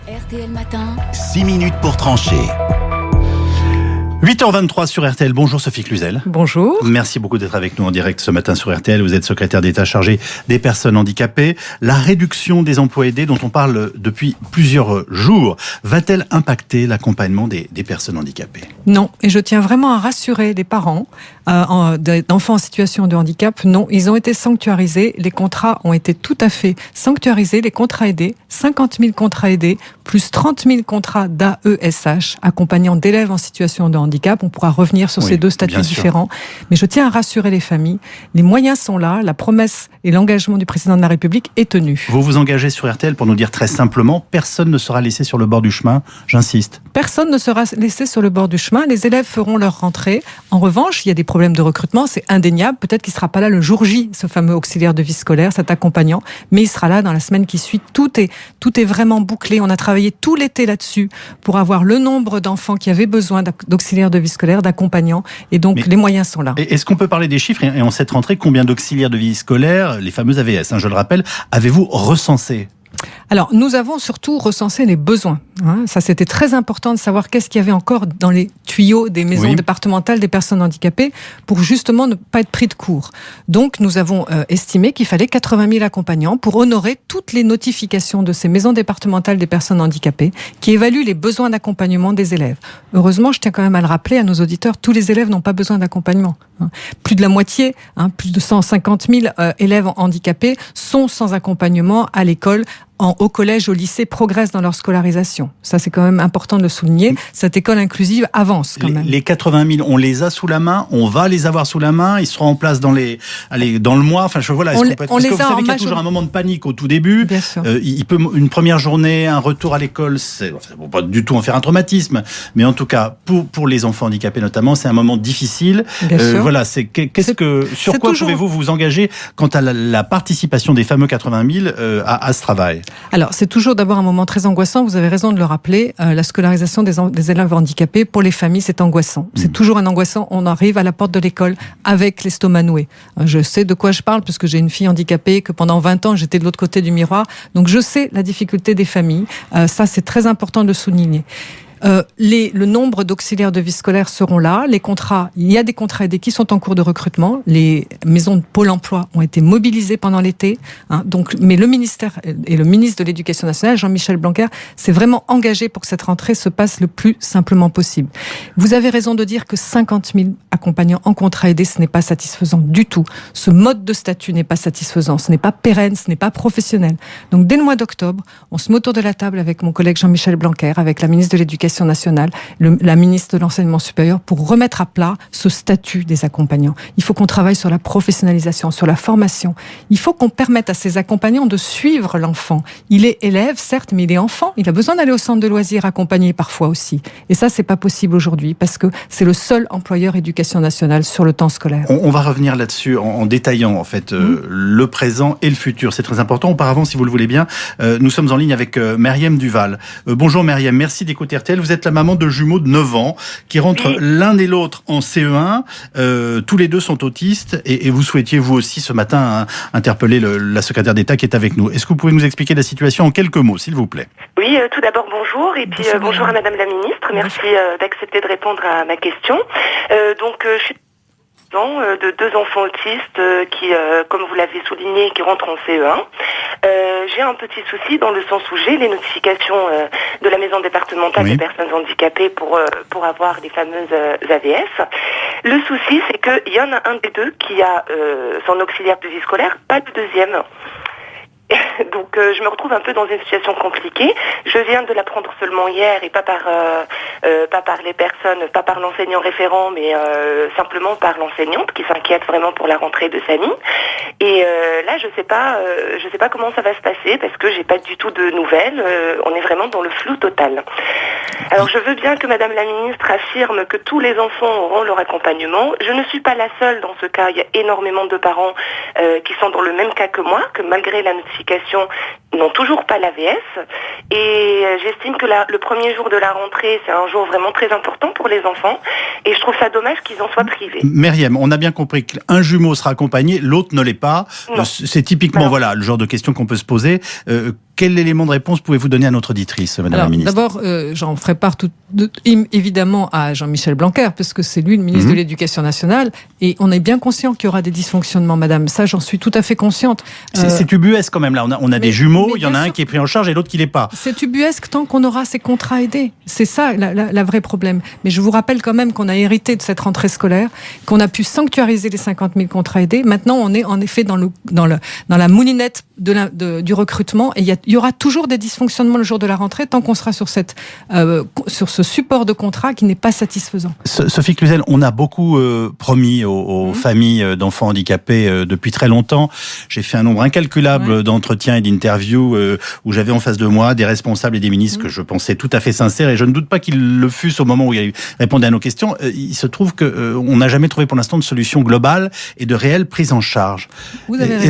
RTL Matin. 6 minutes pour trancher. 8h23 sur RTL. Bonjour Sophie Cluzel. Bonjour. Merci beaucoup d'être avec nous en direct ce matin sur RTL. Vous êtes secrétaire d'État chargée des personnes handicapées. La réduction des emplois aidés dont on parle depuis plusieurs jours, va-t-elle impacter l'accompagnement des personnes handicapées ? Non, et je tiens vraiment à rassurer les parents d'enfants en situation de handicap. Non, ils ont été sanctuarisés. Les contrats ont été tout à fait sanctuarisés. Les contrats aidés, 50 000 contrats aidés, plus 30 000 contrats d'AESH, accompagnant d'élèves en situation de handicap. On pourra revenir sur ces deux statuts différents. Mais je tiens à rassurer les familles. Les moyens sont là. La promesse et l'engagement du président de la République est tenu. Vous vous engagez sur RTL pour nous dire très simplement, personne ne sera laissé sur le bord du chemin. J'insiste. Personne ne sera laissé sur le bord du chemin. Les élèves feront leur rentrée. En revanche, il y a des problèmes de recrutement, c'est indéniable. Peut-être qu'il ne sera pas là le jour J, ce fameux auxiliaire de vie scolaire, cet accompagnant, mais il sera là dans la semaine qui suit. Tout est vraiment bouclé. On a travaillé tout l'été là-dessus pour avoir le nombre d'enfants qui avaient besoin d'auxiliaires de vie scolaire, d'accompagnants, et donc les moyens sont là. Est-ce qu'on peut parler des chiffres et en cette rentrée, combien d'auxiliaires de vie scolaire, les fameux AVS, je le rappelle, avez-vous recensé ? Alors, nous avons surtout recensé les besoins. Ça, c'était très important de savoir qu'est-ce qu'il y avait encore dans les tuyaux des maisons départementales des personnes handicapées pour justement ne pas être pris de court. Donc, nous avons estimé qu'il fallait 80 000 accompagnants pour honorer toutes les notifications de ces maisons départementales des personnes handicapées qui évaluent les besoins d'accompagnement des élèves. Heureusement, je tiens quand même à le rappeler à nos auditeurs, tous les élèves n'ont pas besoin d'accompagnement. Plus de la moitié, plus de 150 000 élèves handicapés sont sans accompagnement à l'école, au collège, au lycée, progressent dans leur scolarisation. Ça, c'est quand même important de le souligner. Cette école inclusive avance quand même. Les 80 000, on les a sous la main, on va les avoir sous la main, ils seront en place dans le mois. Enfin, voilà, parce que vous savez qu'il y a toujours un moment de panique au tout début. Bien sûr. Il peut une première journée, un retour à l'école, bon, pas du tout en faire un traumatisme, mais en tout cas pour les enfants handicapés notamment, c'est un moment difficile. Voilà, sur quoi pouvez-vous vous engager quant à la participation des fameux 80 000 à ce travail ? Alors, c'est toujours d'abord un moment très angoissant, vous avez raison de le rappeler, la scolarisation des élèves handicapés, pour les familles, c'est angoissant. C'est toujours un angoissant, on arrive à la porte de l'école avec l'estomac noué. Je sais de quoi je parle, puisque j'ai une fille handicapée, que pendant 20 ans, j'étais de l'autre côté du miroir, donc je sais la difficulté des familles, ça c'est très important de le souligner. Le nombre d'auxiliaires de vie scolaire seront là. Il y a des contrats aidés qui sont en cours de recrutement. Les maisons de Pôle emploi ont été mobilisées pendant l'été. Mais le ministère et le ministre de l'Éducation nationale, Jean-Michel Blanquer, s'est vraiment engagé pour que cette rentrée se passe le plus simplement possible. Vous avez raison de dire que 50 000 accompagnants en contrat aidé, ce n'est pas satisfaisant du tout. Ce mode de statut n'est pas satisfaisant. Ce n'est pas pérenne, ce n'est pas professionnel. Donc, dès le mois d'octobre, on se met autour de la table avec mon collègue Jean-Michel Blanquer, avec la ministre de l'Éducation nationale, la ministre de l'Enseignement supérieur, pour remettre à plat ce statut des accompagnants. Il faut qu'on travaille sur la professionnalisation, sur la formation. Il faut qu'on permette à ces accompagnants de suivre l'enfant. Il est élève, certes, mais il est enfant. Il a besoin d'aller au centre de loisirs accompagné parfois aussi. Et ça, c'est pas possible aujourd'hui parce que c'est le seul employeur éducation nationale sur le temps scolaire. On va revenir là-dessus en détaillant en fait le présent et le futur. C'est très important. Auparavant, si vous le voulez bien, nous sommes en ligne avec Myriam Duval. Bonjour Myriam, merci d'écouter RTL. Vous êtes la maman de jumeaux de 9 ans qui rentrent l'un et l'autre en CE1. Tous les deux sont autistes et vous souhaitiez vous aussi ce matin interpeller la secrétaire d'État qui est avec nous. Est-ce que vous pouvez nous expliquer la situation en quelques mots, s'il vous plaît ? Oui, tout d'abord bonjour et puis bonjour à Madame la Ministre. Merci d'accepter de répondre à ma question. Je suis de 2 enfants autistes qui, comme vous l'avez souligné, qui rentrent en CE1. J'ai un petit souci dans le sens où j'ai les notifications de la maison départementale des personnes handicapées pour avoir les fameuses AVS. Le souci, c'est qu'il y en a un des deux qui a son auxiliaire de vie scolaire, pas le deuxième. Donc je me retrouve un peu dans une situation compliquée. Je viens de l'apprendre seulement hier et pas par les personnes, pas par l'enseignant référent, mais simplement par l'enseignante qui s'inquiète vraiment pour la rentrée de Samy. Et là, je sais pas comment ça va se passer parce que j'ai pas du tout de nouvelles. On est vraiment dans le flou total. Alors je veux bien que Madame la Ministre affirme que tous les enfants auront leur accompagnement. Je ne suis pas la seule dans ce cas. Il y a énormément de parents qui sont dans le même cas que moi, que malgré la notification, n'ont toujours pas l'AVS. Et j'estime que le premier jour de la rentrée, c'est un jour vraiment très important pour les enfants. Et je trouve ça dommage qu'ils en soient privés. Myriam, on a bien compris qu'un jumeau sera accompagné, l'autre ne l'est pas. C'est typiquement le genre de question qu'on peut se poser. Quel élément de réponse pouvez-vous donner à notre auditrice, Madame la Ministre? D'abord, j'en ferai part évidemment à Jean-Michel Blanquer, parce que c'est lui le ministre de l'Éducation nationale, et on est bien conscient qu'il y aura des dysfonctionnements, madame. Ça, j'en suis tout à fait consciente. C'est ubuesque quand même, là. On a des jumeaux, il y en a un qui est pris en charge et l'autre qui l'est pas. C'est ubuesque tant qu'on aura ces contrats aidés. C'est ça, la vraie problème. Mais je vous rappelle quand même qu'on a hérité de cette rentrée scolaire, qu'on a pu sanctuariser les 50 000 contrats aidés. Maintenant, on est en effet dans la moulinette du recrutement, et il y aura toujours des dysfonctionnements le jour de la rentrée tant qu'on sera sur ce support de contrat qui n'est pas satisfaisant. Sophie Cluzel, on a beaucoup promis aux familles d'enfants handicapés depuis très longtemps. J'ai fait un nombre incalculable d'entretiens et d'interviews où j'avais en face de moi des responsables et des ministres que je pensais tout à fait sincères, et je ne doute pas qu'ils le fussent au moment où ils répondaient à nos questions. Il se trouve qu'on n'a jamais trouvé pour l'instant de solution globale et de réelle prise en charge. Vous avez raison.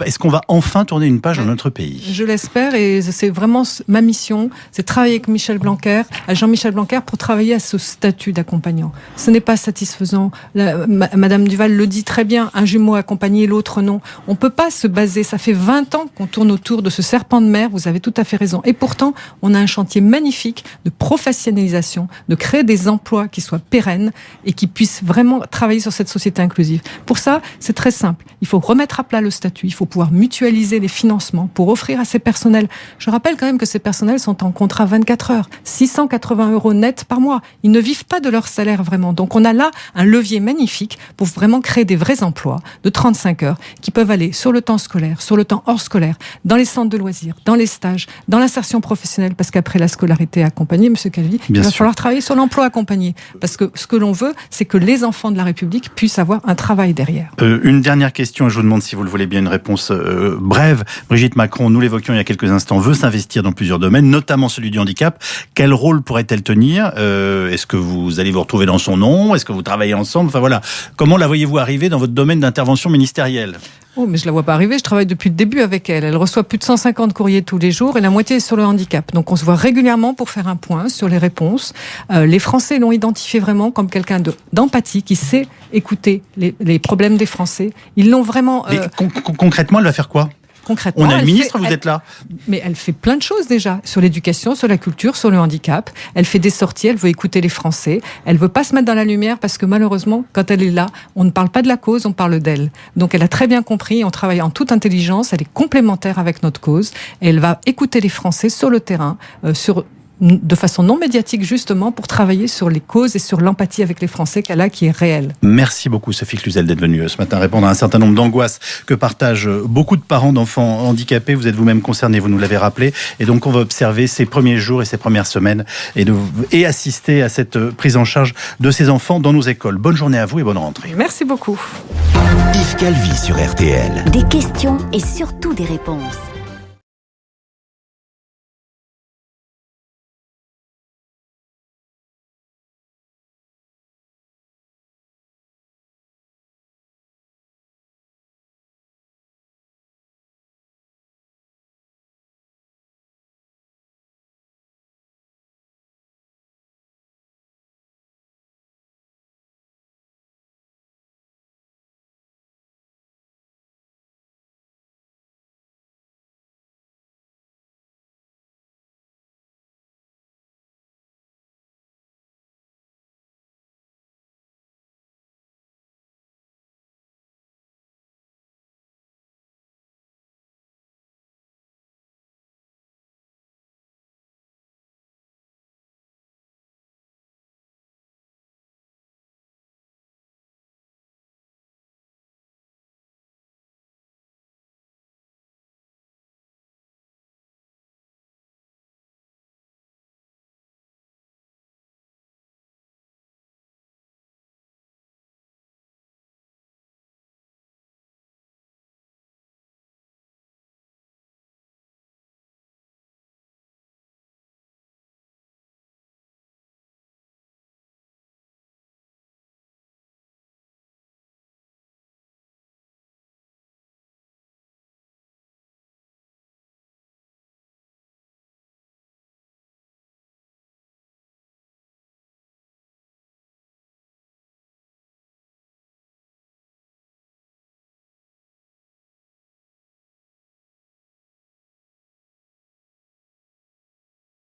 Est-ce qu'on va enfin tourner une page dans notre pays? Je l'espère, et c'est vraiment ma mission, c'est travailler avec Michel Blanquer, à Jean-Michel Blanquer, pour travailler à ce statut d'accompagnant. Ce n'est pas satisfaisant. Madame Duval le dit très bien, un jumeau accompagné, l'autre non. On ne peut pas se baser, ça fait 20 ans qu'on tourne autour de ce serpent de mer, vous avez tout à fait raison. Et pourtant, on a un chantier magnifique de professionnalisation, de créer des emplois qui soient pérennes et qui puissent vraiment travailler sur cette société inclusive. Pour ça, c'est très simple. Il faut remettre à plat le statut, il faut pouvoir mutualiser les financements pour offrir à ces personnels. Je rappelle quand même que ces personnels sont en contrat 24 heures, 680 € net par mois. Ils ne vivent pas de leur salaire vraiment. Donc on a là un levier magnifique pour vraiment créer des vrais emplois de 35 heures qui peuvent aller sur le temps scolaire, sur le temps hors scolaire, dans les centres de loisirs, dans les stages, dans l'insertion professionnelle, parce qu'après la scolarité accompagnée, Monsieur Calvi, il va falloir travailler sur l'emploi accompagné. Parce que ce que l'on veut, c'est que les enfants de la République puissent avoir un travail derrière. Une dernière question, je vous demande si vous le voulez bien une réponse brève. Brigitte Macron, nous l'évoquions il y a quelques instants, veut s'investir dans plusieurs domaines, notamment celui du handicap. Quel rôle pourrait-elle tenir? Est-ce que vous allez vous retrouver dans son nom? Est-ce que vous travaillez ensemble? Enfin voilà, comment la voyez-vous arriver dans votre domaine d'intervention ministérielle? Oh, mais je la vois pas arriver, je travaille depuis le début avec elle. Elle reçoit plus de 150 courriers tous les jours et la moitié est sur le handicap. Donc on se voit régulièrement pour faire un point sur les réponses. Les Français l'ont identifié vraiment comme quelqu'un d'empathie, qui sait écouter les problèmes des Français. Ils l'ont vraiment... Concrètement, elle va faire quoi? Concrètement, on a le ministre, vous êtes là. Mais elle fait plein de choses déjà, sur l'éducation, sur la culture, sur le handicap. Elle fait des sorties, elle veut écouter les Français. Elle veut pas se mettre dans la lumière parce que malheureusement, quand elle est là, on ne parle pas de la cause, on parle d'elle. Donc elle a très bien compris, on travaille en toute intelligence, elle est complémentaire avec notre cause. Et elle va écouter les Français sur le terrain, de façon non médiatique justement, pour travailler sur les causes et sur l'empathie avec les Français qu'elle a, qui est réelle. Merci beaucoup Sophie Cluzel d'être venue ce matin répondre à un certain nombre d'angoisses que partagent beaucoup de parents d'enfants handicapés. Vous êtes vous-même concernés, vous nous l'avez rappelé, et donc on va observer ces premiers jours et ces premières semaines et assister à cette prise en charge de ces enfants dans nos écoles. Bonne journée à vous et bonne rentrée. Merci beaucoup. Yves Calvi sur RTL. Des questions et surtout des réponses.